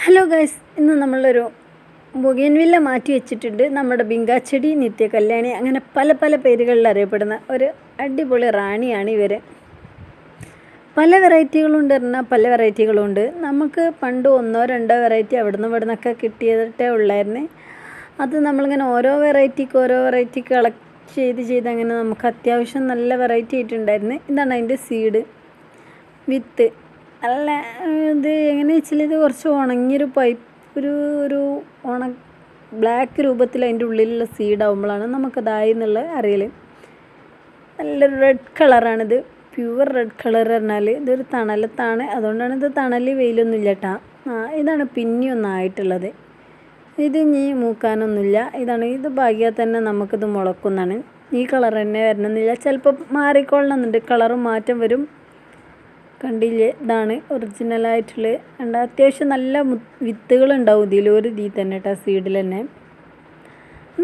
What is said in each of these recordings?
Hello guys, ഇന്ന് നമ്മളൊരു ബൊഗെയിൻവില്ല മാറ്റി വെച്ചിട്ടുണ്ട്. നമ്മുടെ ബിങ്കാച്ചെടി, നിത്യ കല്യാണി, അങ്ങനെ പല പല പേരുകളിൽ അറിയപ്പെടുന്ന ഒരു അടിപൊളി റാണിയാണ് ഇവർ. പല വെറൈറ്റികളുണ്ട് പറഞ്ഞാൽ പല വെറൈറ്റികളുണ്ട്. നമുക്ക് പണ്ട് ഒന്നോ രണ്ടോ വെറൈറ്റി അവിടെ നിന്നൊക്കെ കിട്ടിയിട്ടേ ഉള്ളായിരുന്നു. അത് നമ്മളിങ്ങനെ ഓരോ വെറൈറ്റിക്ക് കളക്ട് ചെയ്ത് അങ്ങനെ നമുക്ക് അത്യാവശ്യം നല്ല വെറൈറ്റി ആയിട്ടുണ്ടായിരുന്നു. ഇതാണ് അതിൻ്റെ സീഡ് വിത്ത്. അല്ല, ഇത് എങ്ങനെയാണെന്ന് വെച്ചാൽ ഇത് കുറച്ച് ഉണങ്ങിയൊരു ഒരു ബ്ലാക്ക് രൂപത്തിൽ അതിൻ്റെ ഉള്ളിലുള്ള സീഡാകുമ്പോഴാണ് നമുക്കതായി എന്നുള്ള അറിയൽ. നല്ലൊരു റെഡ് കളറാണിത്, പ്യുവർ റെഡ് കളർ പറഞ്ഞാൽ ഇതൊരു തണലത്താണ്. അതുകൊണ്ടാണ് ഇത് തണൽ വെയിലൊന്നും ഇല്ല കേട്ടോ. ഇതാണ് പിന്നിയൊന്നായിട്ടുള്ളത്. ഇത് ഇനി മൂക്കാനൊന്നുമില്ല. ഇത് ഭാഗ്യത്തിൽ തന്നെ നമുക്കിത് മുളക്കുന്നതാണ്. ഈ കളർ തന്നെ വരണമെന്നില്ല, ചിലപ്പോൾ മാറിക്കൊള്ളണമെന്നുണ്ട്, കളറും മാറ്റം വരും. കണ്ടില്ലേ, ഇതാണ് ഒറിജിനലായിട്ടുള്ള. അത്യാവശ്യം നല്ല വിത്തുകളുണ്ടാവും ഇതിൽ തന്നെ കേട്ടോ, സീഡിൽ തന്നെ.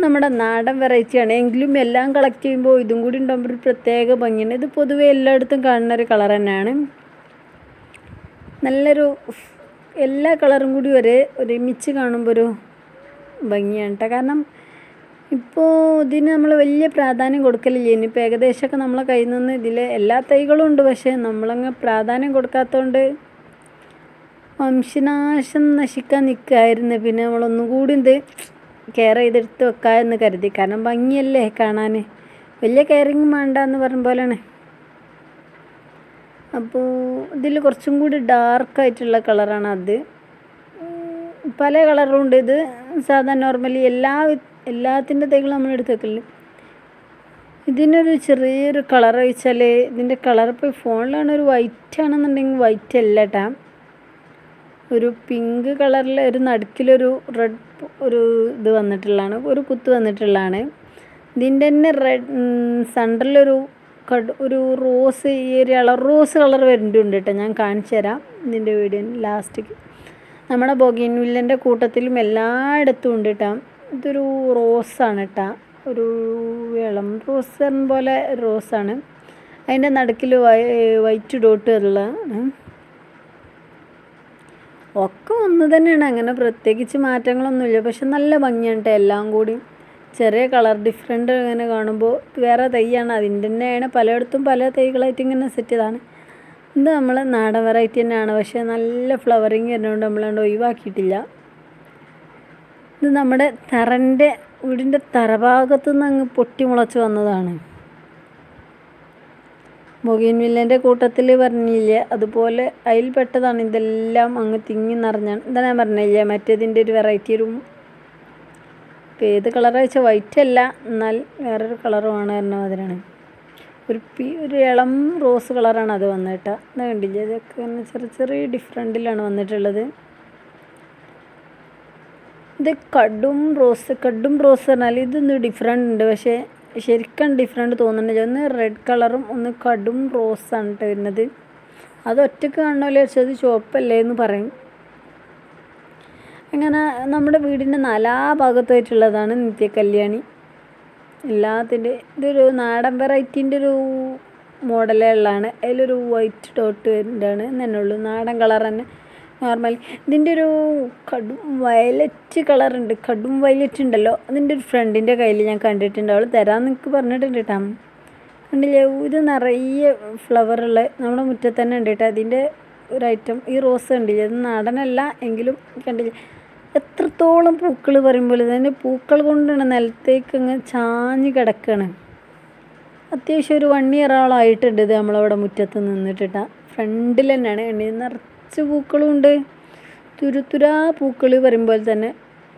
നമ്മുടെ നാടൻ വെറൈറ്റിയാണ്, എങ്കിലും എല്ലാം കളക്ട് ചെയ്യുമ്പോൾ ഇതും കൂടി ഉണ്ടാകുമ്പോൾ ഒരു പ്രത്യേക ഭംഗിയാണ്. ഇത് പൊതുവെ എല്ലായിടത്തും കാണുന്ന ഒരു കളർ തന്നെയാണ്. നല്ലൊരു എല്ലാ കളറും കൂടി ഒരുമിച്ച് കാണുമ്പോൾ ഒരു ഭംഗിയാണ് കേട്ടോ. കാരണം ഇപ്പോൾ ഇതിന് നമ്മൾ വലിയ പ്രാധാന്യം കൊടുക്കലില്ല. ഇനിയിപ്പോൾ ഏകദേശമൊക്കെ നമ്മളെ കയ്യിൽ നിന്ന് ഇതിൽ എല്ലാ തൈകളും ഉണ്ട്, പക്ഷേ നമ്മളങ്ങ് പ്രാധാന്യം കൊടുക്കാത്തതുകൊണ്ട് വംശനാശം നശിക്കാൻ നിൽക്കുകയായിരുന്നു. പിന്നെ നമ്മളൊന്നും കൂടി ഇത് കെയർ ചെയ്തെടുത്ത് വെക്കാമെന്ന് കരുതി. കാരണം ഭംഗിയല്ലേ കാണാൻ, വലിയ കെയറിങ് വേണ്ട എന്ന് പറഞ്ഞ പോലെയാണ്. അപ്പോൾ ഇതിൽ കുറച്ചും കൂടി ഡാർക്കായിട്ടുള്ള കളറാണ് അത്. പല കളറും ഉണ്ട്. ഇത് സാധാരണ നോർമലി എല്ലാത്തിൻ്റെ തൈകളും നമ്മൾ എടുത്ത് വെക്കലില്ല. ഇതിനൊരു ചെറിയൊരു കളർ വെച്ചാൽ ഇതിൻ്റെ കളർ ഇപ്പോൾ ഫോണിലാണ് ഒരു വൈറ്റ് ആണെന്നുണ്ടെങ്കിൽ വൈറ്റ് അല്ല കേട്ടോ, ഒരു പിങ്ക് കളറിൽ ഒരു നടുക്കിലൊരു റെഡ് ഒരു ഇത് വന്നിട്ടുള്ളതാണ്, ഒരു കുത്ത് വന്നിട്ടുള്ളതാണ്. ഇതിൻ്റെ തന്നെ സെൻറ്ററിലൊരു ഒരു റോസ്, ഈ ഒരു റോസ് കളർ വരുന്നുണ്ട് കേട്ടോ. ഞാൻ കാണിച്ചു തരാം ഇതിൻ്റെ വീഡിയോ ലാസ്റ്റിക്ക്. നമ്മുടെ ബൊഗെയിൻവില്ലൻ്റെ കൂട്ടത്തിലും എല്ലായിടത്തും ഉണ്ട് കേട്ടോ. ഇതൊരു റോസാണ് കേട്ടോ, ഒരു ഇളം റോസ് പോലെ റോസാണ്. അതിൻ്റെ നടുക്കിൽ വൈറ്റ് ഡോട്ട് ഉള്ളതാണ്. ഒക്കെ ഒന്ന് തന്നെയാണ്, അങ്ങനെ പ്രത്യേകിച്ച് മാറ്റങ്ങളൊന്നുമില്ല. പക്ഷെ നല്ല ഭംഗിയാണ് കേട്ടോ. എല്ലാം കൂടി ചെറിയ കളർ ഡിഫറെൻ്റ് ഇങ്ങനെ കാണുമ്പോൾ വേറെ തൈയാണ്, അതിൻ്റെ തന്നെയാണ്. പലയിടത്തും പല തൈകളായിട്ട് ഇങ്ങനെ സെറ്റ് ചെയ്തതാണ്. ഇത് നമ്മൾ നാടൻ വെറൈറ്റി തന്നെയാണ്, പക്ഷേ നല്ല ഫ്ലവറിങ് വരുന്നതുകൊണ്ട് നമ്മളതുകൊണ്ട് ഒഴിവാക്കിയിട്ടില്ല. ഇത് നമ്മുടെ വീടിൻ്റെ തറഭാഗത്തു നിന്ന് അങ്ങ് പൊട്ടി മുളച്ച് വന്നതാണ്. ബൊഗെയിൻവില്ലൻ്റെ കൂട്ടത്തിൽ പറഞ്ഞില്ലേ, അതുപോലെ അതിൽപ്പെട്ടതാണ്. ഇതെല്ലാം അങ്ങ് തിങ്ങി നിറഞ്ഞാണ്. ഇതാ ഞാൻ പറഞ്ഞില്ലേ മറ്റേതിൻ്റെ ഒരു വെറൈറ്റി. ഇപ്പോൾ ഏത് കളറാണെന്ന് വെച്ചാൽ വൈറ്റ് അല്ല, എന്നാൽ വേറൊരു കളറുമാണ് പറഞ്ഞ അതിനാണ്. ഒരു ഇളം റോസ് കളറാണ് അത് വന്നിട്ട്. അത് കണ്ടില്ലേ, ഇതൊക്കെ ചെറിയ ഡിഫറെൻറ്റിലാണ് വന്നിട്ടുള്ളത്. ഇത് കടും റോസ് പറഞ്ഞാൽ ഇതൊന്ന് ഡിഫറെൻ്റ് ഉണ്ട്, പക്ഷേ ശരിക്കും ഡിഫറെൻ്റ് തോന്നുന്നില്ല. ഒന്ന് റെഡ് കളറും ഒന്ന് കടും റോസാണ് കേട്ടോ വരുന്നത്. അത് ഒറ്റക്ക് കാണുമല്ലോ വെച്ചാൽ അത് ചുവപ്പല്ലേ എന്ന് പറയും. അങ്ങനെ നമ്മുടെ വീടിൻ്റെ നാലാ ഭാഗത്തായിട്ടുള്ളതാണ് നിത്യ കല്യാണി. എല്ലാത്തിൻ്റെ ഇതൊരു നാടൻ വെറൈറ്റീൻ്റെ ഒരു മോഡലേ ഉള്ളതാണ്. അതിലൊരു വൈറ്റ് ഡോട്ട് വരുന്നതാണ് തന്നെ ഉള്ളൂ, നാടൻ കളർ തന്നെ നോർമലി. ഇതിൻ്റെ ഒരു കടും വയലറ്റ് കളറുണ്ട്, കടും വയലറ്റ് ഉണ്ടല്ലോ, അതിൻ്റെ ഒരു ഫ്രണ്ടിൻ്റെ കയ്യിൽ ഞാൻ കണ്ടിട്ടുണ്ട്. അവൾ തരാമെന്ന് എനിക്ക് പറഞ്ഞിട്ടുണ്ട് കേട്ടോ. കണ്ടില്ലേ, ഇത് നിറയെ ഫ്ലവറുള്ള നമ്മുടെ മുറ്റത്ത് തന്നെ ഉണ്ട് കേട്ടോ. അതിൻ്റെ ഒരു ഐറ്റം ഈ റോസ് കണ്ടില്ലേ, ഇത് നാടനല്ല എങ്കിലും കണ്ടില്ലേ എത്രത്തോളം പൂക്കൾ പറയുമ്പോൾ ഇതിൻ്റെ പൂക്കൾ കൊണ്ടാണ് നിലത്തേക്ക് അങ്ങ് ചാഞ്ഞ് കിടക്കുകയാണ്. അത്യാവശ്യം ഒരു 1 ഇയറോളമായിട്ടുണ്ട് ഇത് നമ്മളവിടെ മുറ്റത്ത് നിന്നിട്ടാ. ഫ്രണ്ടിൽ തന്നെയാണ് നിറച്ച് പൂക്കളും ഉണ്ട്, തുരുതുരാ പൂക്കൾ പറയുമ്പോൾ തന്നെ.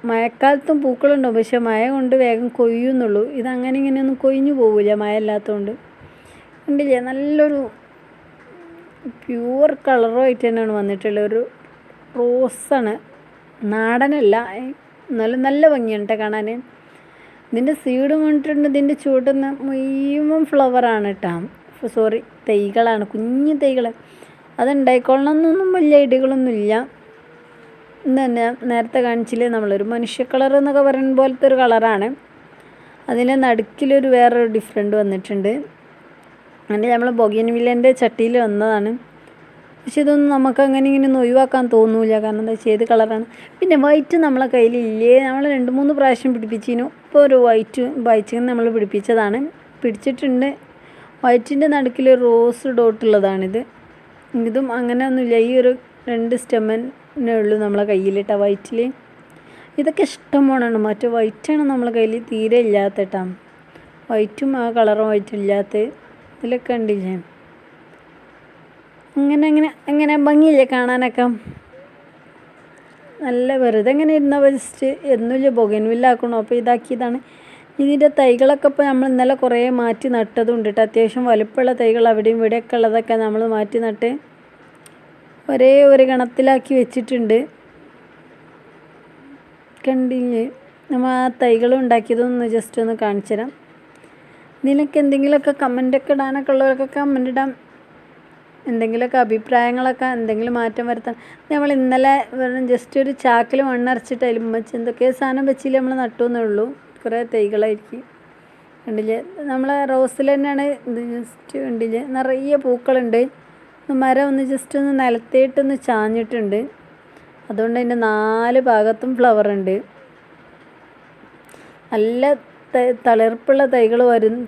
മഴക്കാലത്തും പൂക്കളുണ്ടാവും, പക്ഷെ മഴ കൊണ്ട് വേഗം കൊയ്യുന്നുള്ളൂ. ഇതങ്ങനെ ഇങ്ങനെയൊന്നും കൊയ്ഞ്ഞു പോവില്ല മഴ ഇല്ലാത്തതുകൊണ്ട്. കണ്ടില്ലേ, നല്ലൊരു പ്യുവർ കളറുമായിട്ട് തന്നെയാണ് വന്നിട്ടുള്ളത്. ഒരു റോസാണ്, നാടനല്ല, എന്നാലും നല്ല ഭംഗിയാണ് കേട്ടോ കാണാൻ. ഇതിൻ്റെ സീഡ് കൊണ്ടിട്ടുണ്ട്. ഇതിൻ്റെ ചുവട്ടുന്ന മുഴുവൻ ഫ്ലവറാണ് കേട്ടോ, തൈകളാണ്, കുഞ്ഞു തൈകൾ. അതുണ്ടായിക്കൊള്ളണമെന്നൊന്നും വലിയ ഐഡിയകളൊന്നുമില്ല. തന്നെ നേരത്തെ കാണിച്ചില്ലേ നമ്മളൊരു മനുഷ്യ കളർ എന്നൊക്കെ പറയുന്ന പോലത്തെ ഒരു കളറാണ്. അതിൻ്റെ നടുക്കിലൊരു വേറൊരു ഡിഫറെൻ്റ് വന്നിട്ടുണ്ട്. അതിൻ്റെ നമ്മൾ ബൊഗെയിൻവില്ലൻ്റെ ചട്ടിയിൽ വന്നതാണ്. പക്ഷെ ഇതൊന്നും നമുക്ക് അങ്ങനെ ഇങ്ങനെയൊന്നും ഒഴിവാക്കാൻ തോന്നില്ല, കാരണം എന്താ വെച്ചാൽ ഏത് കളറാണ്. പിന്നെ വൈറ്റ് നമ്മളെ കയ്യിലില്ലേ, നമ്മൾ 2-3 പ്രാവശ്യം പിടിപ്പിച്ചിരുന്നു. ഇപ്പോൾ ഒരു വൈറ്റ് നമ്മൾ പിടിപ്പിച്ചതാണ്, പിടിച്ചിട്ടുണ്ട്. വൈറ്റിൻ്റെ നടുക്കിൽ റോസ് ഡോട്ടുള്ളതാണിത്. ഇതും അങ്ങനെ ഒന്നുമില്ല, ഈ ഒരു 2 സ്റ്റെമ്മേ ഉള്ളൂ നമ്മളെ കയ്യിലിട്ട വൈറ്റിൽ. ഇതൊക്കെ ഇഷ്ടം പോണാണ്. മറ്റേ വൈറ്റാണ് നമ്മളെ കയ്യിൽ തീരെ ഇല്ലാത്ത കേട്ടോ. വൈറ്റും ആ കളറും വൈറ്റും ഇല്ലാത്ത ഇതിലൊക്കെ ഉണ്ടില്ലേ. അങ്ങനെ ഭംഗിയില്ലേ കാണാനൊക്കെ. നല്ല വെറുതെ ഇങ്ങനെ ഇരുന്ന ജസ്റ്റ് എന്നുമില്ല ബൊഗൈൻവില്ല ആക്കണോ, അപ്പോൾ ഇതാക്കിയതാണ്. ഇതിൻ്റെ തൈകളൊക്കെ ഇപ്പോൾ നമ്മൾ ഇന്നലെ കുറേ മാറ്റി നട്ടതുണ്ട് കേട്ടോ. അത്യാവശ്യം വലുപ്പമുള്ള തൈകൾ അവിടെയും ഇവിടെയൊക്കെ ഉള്ളതൊക്കെ നമ്മൾ മാറ്റി നട്ട് ഒരേ ഒരു ഗണത്തിലാക്കി വെച്ചിട്ടുണ്ട്. കണ്ടില്ലേ, നമ്മൾ ആ തൈകൾ ഉണ്ടാക്കിയതൊന്ന് ജസ്റ്റ് ഒന്ന് കാണിച്ചു തരാം. ഇതിനൊക്കെ എന്തെങ്കിലുമൊക്കെ കമൻ്റൊക്കെ ഇടാനൊക്കെ ഉള്ളവരൊക്കെ കമൻ്റ് ഇടാം. എന്തെങ്കിലുമൊക്കെ അഭിപ്രായങ്ങളൊക്കെ, എന്തെങ്കിലും മാറ്റം വരുത്താൻ. നമ്മൾ ഇന്നലെ ജസ്റ്റ് ഒരു ചാക്കിൽ മണ്ണരച്ചിട്ട് അതിൽ വെച്ച് എന്തൊക്കെ സാധനം വെച്ചില്ല നമ്മൾ നട്ടുവെന്നേ ഉള്ളൂ. കുറേ തൈകളായിരിക്കും. കണ്ടില്ലേ, നമ്മളെ റോസിൽ തന്നെയാണ് ഇത്. ജസ്റ്റ് കണ്ടില്ലേ, നിറയെ പൂക്കളുണ്ട്. മരം ഒന്ന് ജസ്റ്റ് ഒന്ന് നിലത്തേട്ടൊന്ന് ചാഞ്ഞിട്ടുണ്ട്. അതുകൊണ്ട് അതിൻ്റെ 4 ഭാഗത്തും ഫ്ലവർ ഉണ്ട്. നല്ല തളിർപ്പുള്ള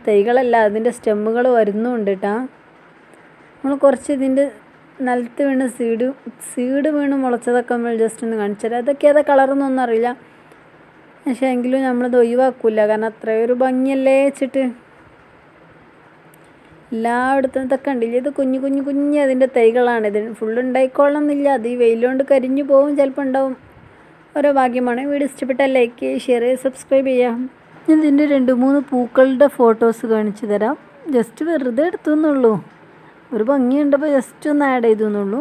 തൈകളല്ല, അതിൻ്റെ സ്റ്റെമ്മുകൾ വരുന്നുണ്ട് കേട്ടോ. നമ്മൾ കുറച്ച് ഇതിൻ്റെ നിലത്ത് വീണ് സീഡ് വീണ് മുളച്ചതൊക്കെ നമ്മൾ ജസ്റ്റ് ഒന്ന് കാണിച്ചു തരാം. അതൊക്കെ ഏതാ കളറൊന്നും അറിയില്ല, പക്ഷേ എങ്കിലും നമ്മളത് ഒഴിവാക്കില്ല, കാരണം അത്രയൊരു ഭംഗിയല്ലേ വെച്ചിട്ട്. എല്ലായിടത്തും ഇതൊക്കെ ഉണ്ടില്ല. ഇത് കുഞ്ഞു അതിൻ്റെ തൈകളാണ്. ഇത് ഫുള്ള് ഉണ്ടായിക്കൊള്ളണമെന്നില്ല, അത് ഈ വെയിലുകൊണ്ട് കരിഞ്ഞു പോകും, ചിലപ്പോൾ ഉണ്ടാവും. ഓരോ ഭാഗ്യമാണ്. വീഡിയോ ഇഷ്ടപ്പെട്ടാൽ ലൈക്ക് ചെയ്യുക, ഷെയർ ചെയ്യുക, സബ്സ്ക്രൈബ് ചെയ്യാം. ഇതിൻ്റെ 2-3 പൂക്കളുടെ ഫോട്ടോസ് കാണിച്ചു തരാം. ജസ്റ്റ് വെറുതെ എടുത്തു എന്നുള്ളൂ, ഒരു ഭംഗിയുണ്ടപ്പോൾ ജസ്റ്റ് ഒന്ന് ആഡ് ചെയ്തു എന്നുള്ളൂ.